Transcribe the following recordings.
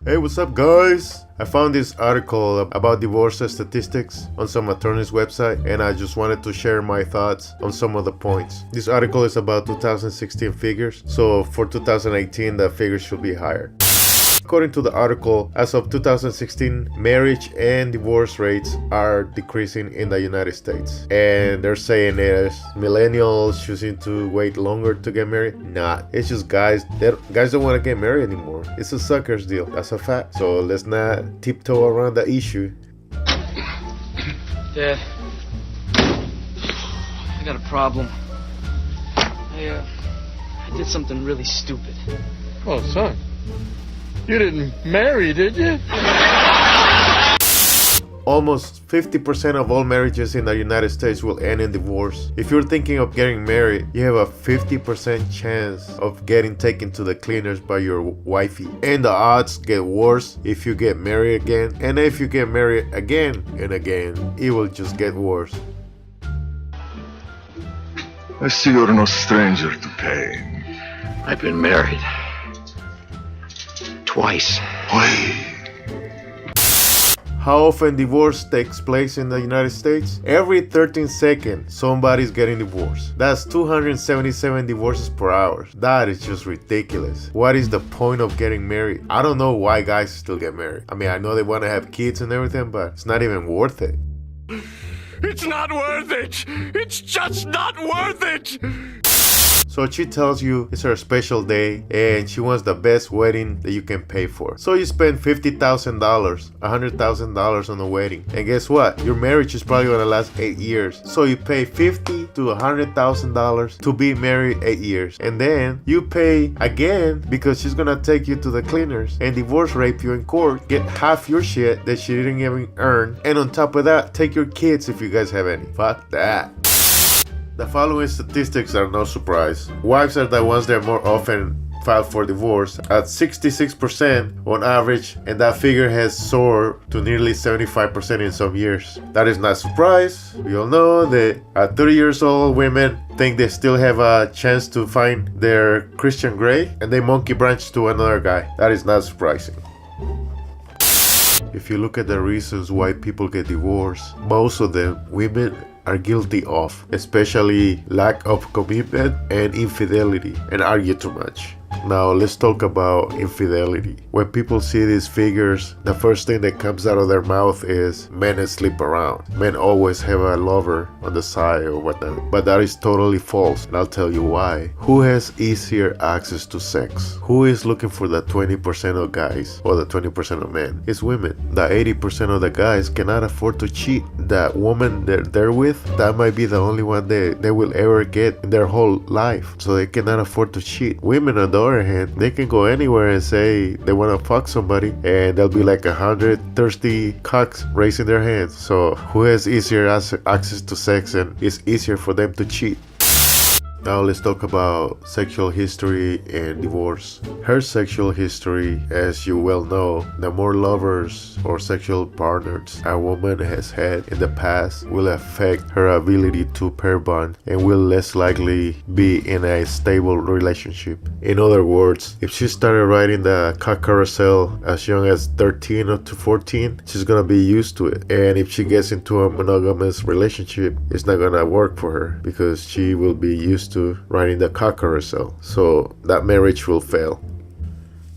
Hey, what's up, guys? I found this article about divorce statistics on some attorney's website, and I just wanted to share my thoughts on some of the points. This article is about 2016 figures, so for 2018 the figures should be higher. According to the article, as of 2016, marriage and divorce rates are decreasing in the United States. And they're saying is millennials choosing to wait longer to get married? Nah, it's just guys don't want to get married anymore. It's a sucker's deal, that's a fact. So let's not tiptoe around the issue. Dad, I got a problem. I did something really stupid. Oh, son. You didn't marry, did you? Almost 50% of all marriages in the United States will end in divorce. If you're thinking of getting married, you have a 50% chance of getting taken to the cleaners by your wifey. And the odds get worse if you get married again. And if you get married again and again, it will just get worse. I see you're no stranger to pain. I've been married. Twice. How often divorce takes place in the United States? Every 13 seconds, somebody's getting divorced. That's 277 divorces per hour. That is just ridiculous. What is the point of getting married? I don't know why guys still get married. I mean, I know they want to have kids and everything, but it's not even worth it. It's not worth it! It's just not worth it! So she tells you it's her special day and she wants the best wedding that you can pay for. So you spend $50,000, $100,000 on the wedding. And guess what? Your marriage is probably gonna last 8 years. So you pay $50,000 to $100,000 to be married 8 years. And then you pay again because she's gonna take you to the cleaners and divorce rape you in court, get half your shit that she didn't even earn. And on top of that, take your kids if you guys have any. Fuck that. The following statistics are no surprise. Wives are the ones that are more often filed for divorce at 66% on average, and that figure has soared to nearly 75% in some years. That is not a surprise. We all know that at 30 years old, women think they still have a chance to find their Christian Grey, and they monkey branch to another guy. That is not surprising. If you look at the reasons why people get divorced, most of them women are guilty of, especially lack of commitment and infidelity, and argue too much. Now let's talk about infidelity. When people see these figures, the first thing that comes out of their mouth is men sleep around. Men always have a lover on the side or whatnot. But that is totally false, and I'll tell you why. Who has easier access to sex? Who is looking for the 20% of guys or the 20% of men? It's women. The 80% of the guys cannot afford to cheat. That woman that they're with, that might be the only one they will ever get in their whole life. So they cannot afford to cheat. Women on the other hand, they can go anywhere and say they want to fuck somebody, and there'll be like 100 thirsty cocks raising their hands. So who has easier access to sex and it's easier for them to cheat? Now let's talk about sexual history and divorce. Her sexual history, as you well know, the more lovers or sexual partners a woman has had in the past will affect her ability to pair bond and will less likely be in a stable relationship. In other words, if she started riding the cock carousel as young as 13 up to 14, she's gonna be used to it. And if she gets into a monogamous relationship, it's not gonna work for her because she will be used to riding the cock carousel. So that marriage will fail.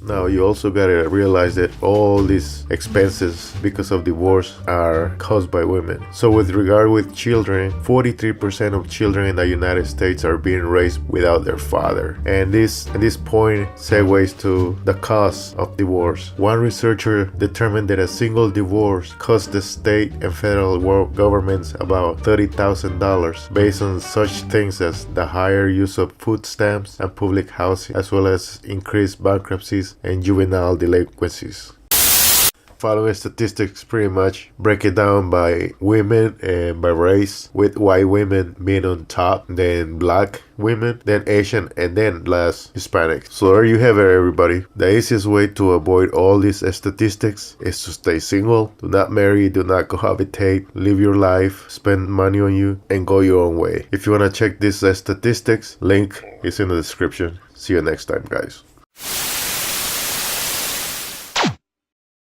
Now you also gotta realize that all these expenses because of divorce are caused by women. So with regard with children, 43% of children in the United States are being raised without their father. And this point segues to the cost of divorce. One researcher determined that a single divorce costs the state and federal governments about $30,000 based on such things as the higher use of food stamps and public housing, as well as increased bankruptcies and juvenile delinquencies. Following statistics pretty much break it down by women and by race, with white women being on top, then black women, then Asian, and then last Hispanic. So there you have it, everybody. The easiest way to avoid all these statistics is to stay single, do not marry, do not cohabitate, live your life, spend money on you, and go your own way. If you want to check these statistics, link is in the description. See you next time, guys.